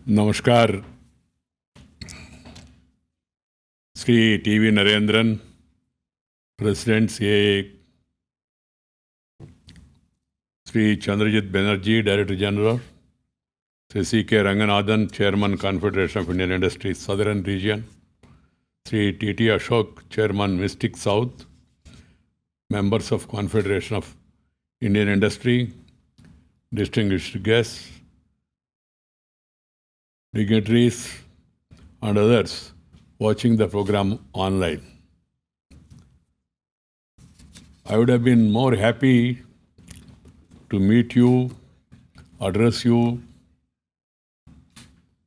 नमस्कार. Shri TV. Narendran, president CAA, Shri Chandrajit Banerjee, director general, Shri C.K. Ranganathan, Chairman, Confederation of Indian Industries, Southern Region, Shri T.T. Ashok, Chairman, Mystic South, members of Confederation of Indian Industry, distinguished guests, dignitaries, and others watching the program online. I would have been more happy to meet you, address you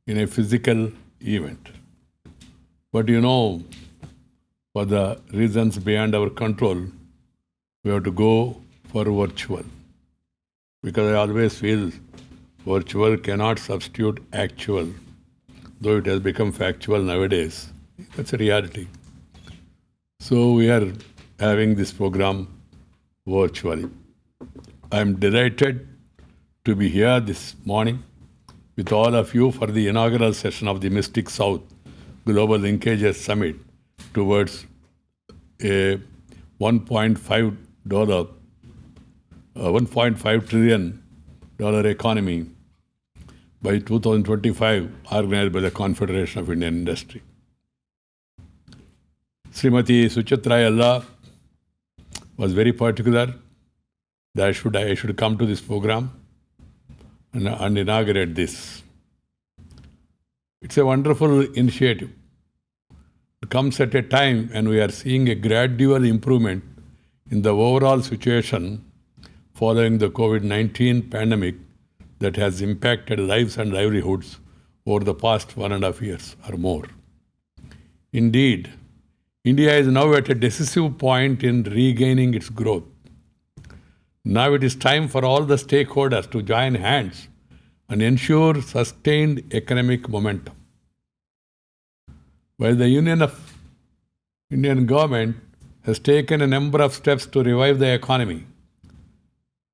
in a physical event. But for the reasons beyond our control, we have to go for virtual. Because I always feel virtual cannot substitute actual, though it has become factual nowadays. That's a reality. So we are having this program virtually. I am delighted to be here this morning with all of you for the inaugural session of the Mystic South Global Linkages Summit towards a $1.5 trillion economy by 2025, organized by the Confederation of Indian Industry. Srimati Suchitra Yalla was very particular that I should come to this program and inaugurate this. It's a wonderful initiative. It comes at a time when we are seeing a gradual improvement in the overall situation following the COVID-19 pandemic that has impacted lives and livelihoods over the past 1.5 years or more. Indeed, India is now at a decisive point in regaining its growth. Now it is time for all the stakeholders to join hands and ensure sustained economic momentum. While the Indian government has taken a number of steps to revive the economy,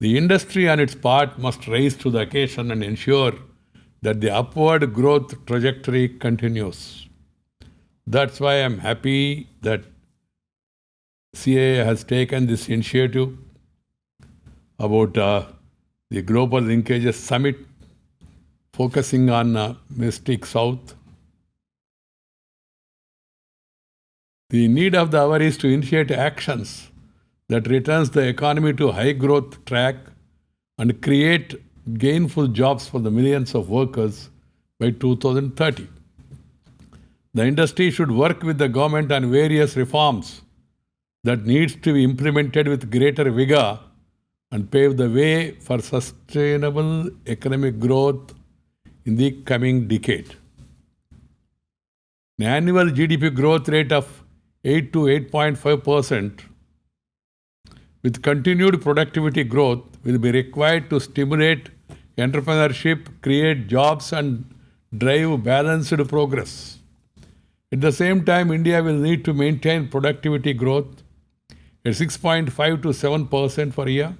the industry on its part must rise to the occasion and ensure that the upward growth trajectory continues. That's why I'm happy that CAA has taken this initiative about the Global Linkages Summit focusing on Mystic South. The need of the hour is to initiate actions that returns the economy to high growth track and create gainful jobs for the millions of workers by 2030. The industry should work with the government on various reforms that needs to be implemented with greater vigor and pave the way for sustainable economic growth in the coming decade. An annual GDP growth rate of 8 to 8.5% with continued productivity growth will be required to stimulate entrepreneurship, create jobs, and drive balanced progress. At the same time, India will need to maintain productivity growth at 6.5 to 7% per year,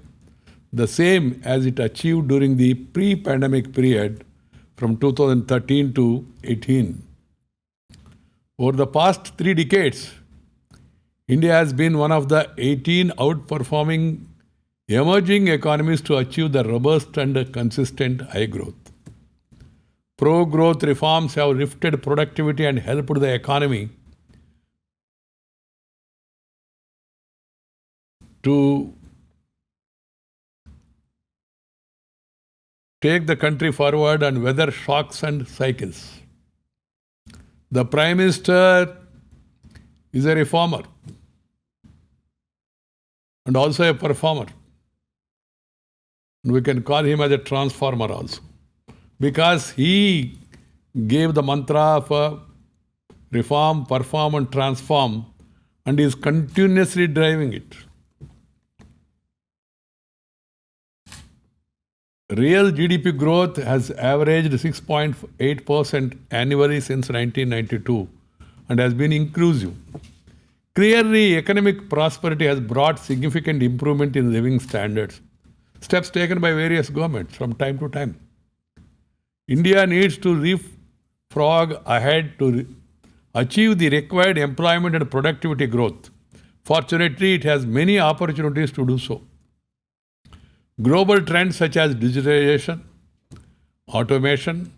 the same as it achieved during the pre-pandemic period from 2013 to 18. Over the past 3 decades, India has been one of the 18 outperforming emerging economies to achieve the robust and consistent high growth. Pro-growth reforms have lifted productivity and helped the economy to take the country forward and weather shocks and cycles. The Prime Minister is a reformer and also a performer. And we can call him as a transformer also, because he gave the mantra of reform, perform and transform, and is continuously driving it. Real GDP growth has averaged 6.8% annually since 1992 and has been inclusive. Clearly, economic prosperity has brought significant improvement in living standards, steps taken by various governments from time to time. India needs to leapfrog ahead to achieve the required employment and productivity growth. Fortunately, it has many opportunities to do so. Global trends such as digitalization, automation,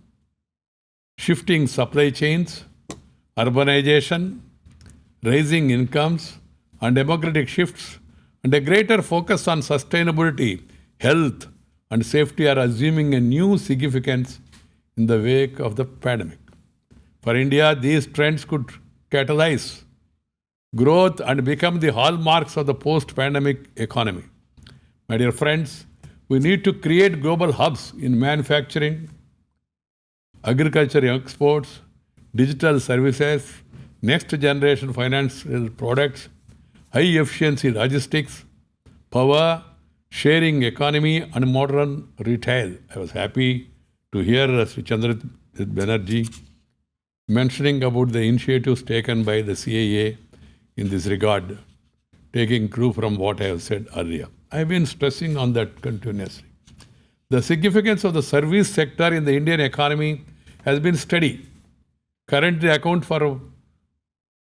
shifting supply chains, urbanization, rising incomes, and demographic shifts, and a greater focus on sustainability, health, and safety are assuming a new significance in the wake of the pandemic. For India, these trends could catalyze growth and become the hallmarks of the post-pandemic economy. My dear friends, we need to create global hubs in manufacturing, agriculture exports, digital services, next-generation financial products, high-efficiency logistics, power, sharing economy, and modern retail. I was happy to hear Sri Chandra Banerjee mentioning about the initiatives taken by the CAA in this regard, taking clue from what I have said earlier. I have been stressing on that continuously. The significance of the service sector in the Indian economy has been steady. Currently account for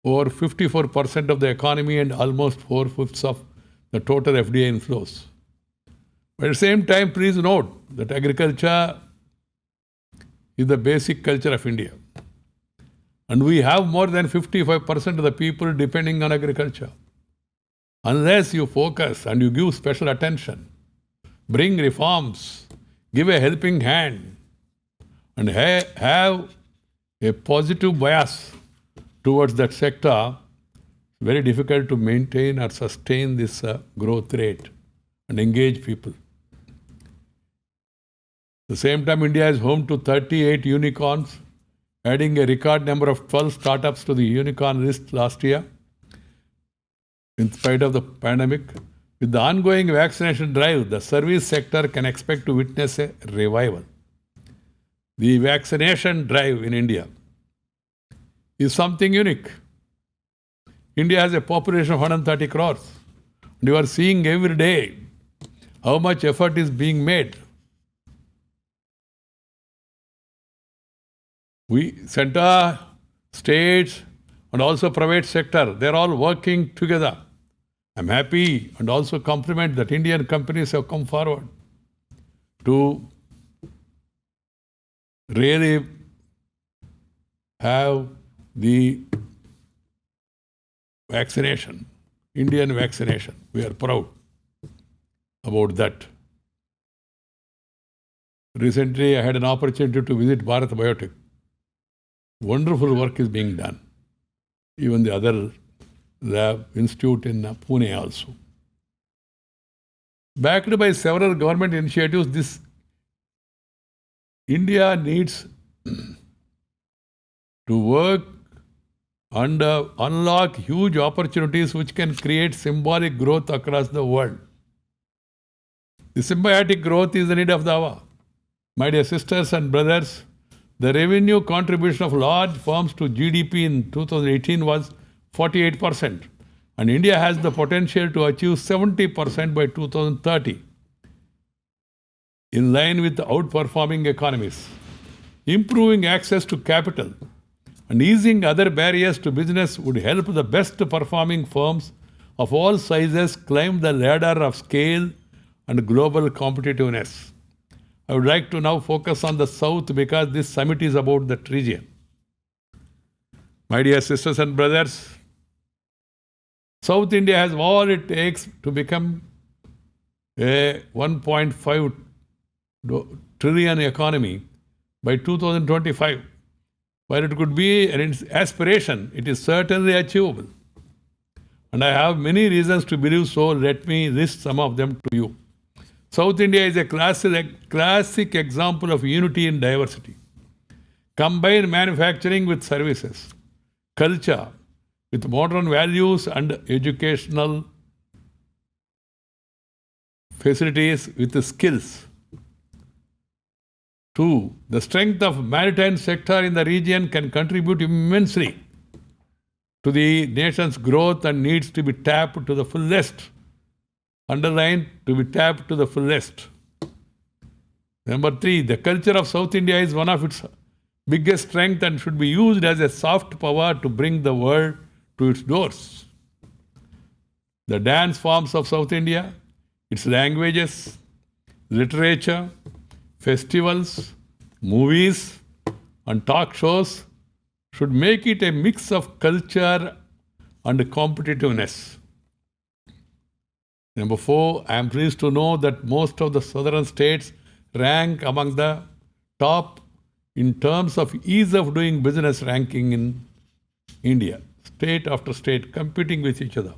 over 54% of the economy and almost 4/5 of the total FDI inflows. But at the same time, please note that agriculture is the basic culture of India. And we have more than 55% of the people depending on agriculture. Unless you focus and you give special attention, bring reforms, give a helping hand, and have a positive bias towards that sector, it's very difficult to maintain or sustain this growth rate and engage people. At the same time, India is home to 38 unicorns, adding a record number of 12 startups to the unicorn list last year. In spite of the pandemic, with the ongoing vaccination drive, the service sector can expect to witness a revival. The vaccination drive in India is something unique. India has a population of 130 crores. And you are seeing every day how much effort is being made. Center, states, and also private sector, they're all working together. I'm happy and also compliment that Indian companies have come forward to really have the vaccination, Indian vaccination. We are proud about that. Recently, I had an opportunity to visit Bharat Biotech. Wonderful work is being done. Even the other lab institute in Pune also. Backed by several government initiatives, India needs to work and unlock huge opportunities which can create symbolic growth across the world. The symbiotic growth is the need of the hour. My dear sisters and brothers, the revenue contribution of large firms to GDP in 2018 was 48%, and India has the potential to achieve 70% by 2030, in line with the outperforming economies. Improving access to capital and easing other barriers to business would help the best performing firms of all sizes climb the ladder of scale and global competitiveness. I would like to now focus on the South because this summit is about that region. My dear sisters and brothers, South India has all it takes to become a 1.5 trillion economy by 2025. While it could be an aspiration, it is certainly achievable. And I have many reasons to believe so. Let me list some of them to you. South India is a classic example of unity in diversity. Combine manufacturing with services, culture with modern values and educational facilities with the skills. 2. The strength of maritime sector in the region can contribute immensely to the nation's growth and needs to be tapped to the fullest. Underline, to be tapped to the fullest. Number 3, the culture of South India is one of its biggest strength and should be used as a soft power to bring the world to its doors. The dance forms of South India, its languages, literature, festivals, movies, and talk shows should make it a mix of culture and competitiveness. Number 4, I am pleased to know that most of the southern states rank among the top in terms of ease of doing business ranking in India, state after state competing with each other.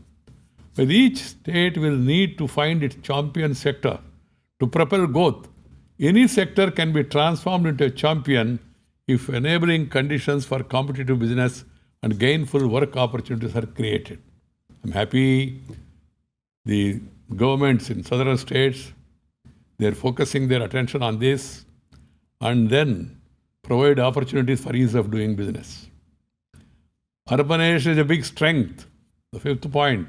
But each state will need to find its champion sector to propel growth. Any sector can be transformed into a champion if enabling conditions for competitive business and gainful work opportunities are created. I'm happy the governments in southern states, they're focusing their attention on this and then provide opportunities for ease of doing business. Urbanization is a big strength, the 5th point,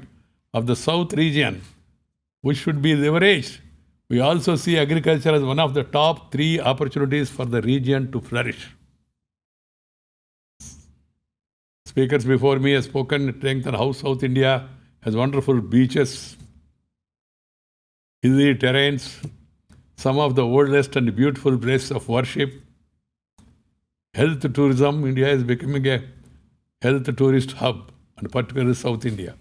of the south region, which should be leveraged. We also see agriculture as one of the top 3 opportunities for the region to flourish. Speakers before me have spoken at length on how South India has wonderful beaches, hilly terrains, some of the oldest and beautiful places of worship. Health tourism, India is becoming a health tourist hub, and particularly South India.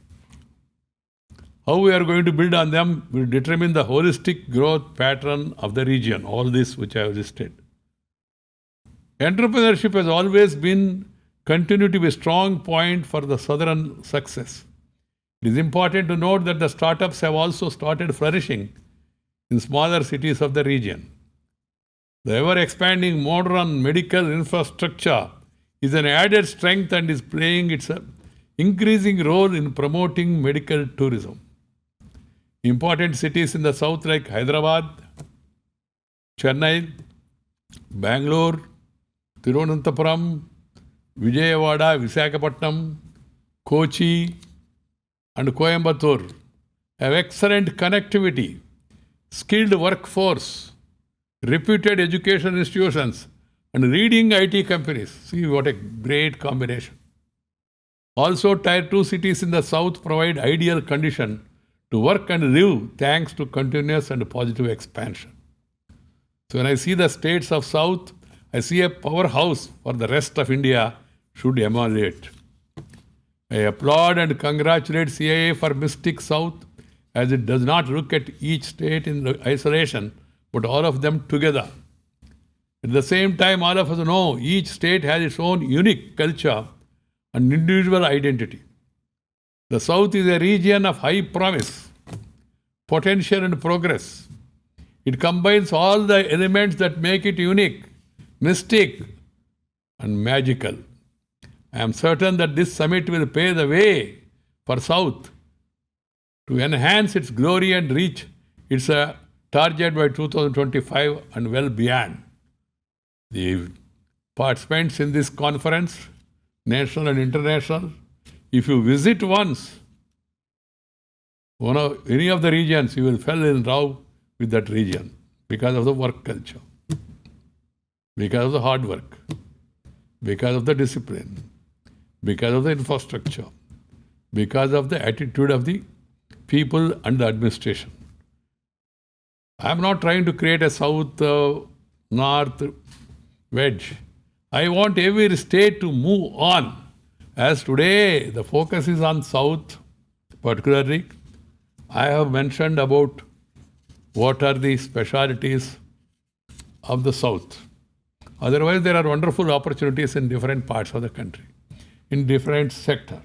How we are going to build on them will determine the holistic growth pattern of the region, all this which I have listed. Entrepreneurship has always been continued to be a strong point for the southern success. It is important to note that the startups have also started flourishing in smaller cities of the region. The ever-expanding modern medical infrastructure is an added strength and is playing its increasing role in promoting medical tourism. Important cities in the south like Hyderabad, Chennai, Bangalore, Tirunelveli, Vijayawada, Visakhapatnam, Kochi, and Coimbatore have excellent connectivity, skilled workforce, reputed education institutions, and leading IT companies. See what a great combination. Also, Tier 2 cities in the south provide ideal condition to work and live thanks to continuous and positive expansion. So when I see the states of south, I see a powerhouse for the rest of India should emulate. I applaud and congratulate CIA for Mystic South, as it does not look at each state in isolation, but all of them together. At the same time, all of us know each state has its own unique culture and individual identity. The South is a region of high promise, potential and progress. It combines all the elements that make it unique, mystic and magical. I am certain that this summit will pave the way for South to enhance its glory and reach its target by 2025 and well beyond. The participants in this conference, national and international, if you visit once any of the regions, you will fall in love with that region because of the work culture, because of the hard work, because of the discipline, because of the infrastructure, because of the attitude of the people and the administration. I am not trying to create a south-north wedge. I want every state to move on. As today the focus is on south, particularly, I have mentioned about what are the specialities of the south. Otherwise, there are wonderful opportunities in different parts of the country, in different sectors.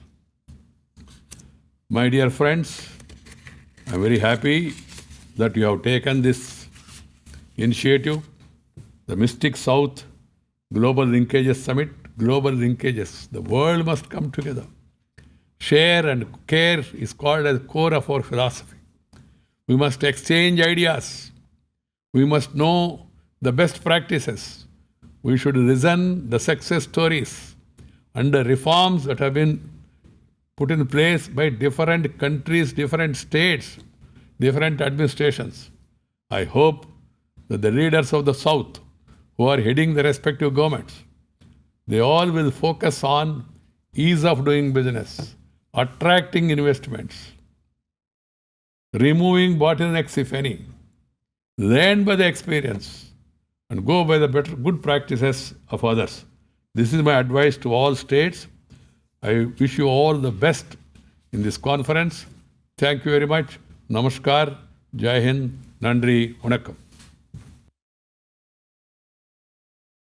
My dear friends, I am very happy that you have taken this initiative, the Mystic South Global Linkages Summit. Global linkages. The world must come together. Share and care is called as core of our philosophy. We must exchange ideas. We must know the best practices. We should listen the success stories and the reforms that have been put in place by different countries, different states, different administrations. I hope that the leaders of the South who are heading the respective governments, they all will focus on ease of doing business, attracting investments, removing bottlenecks if any, learn by the experience, and go by the good practices of others. This is my advice to all states. I wish you all the best in this conference. Thank you very much. Namaskar. Jai Hind. Nandri. Vanakkam.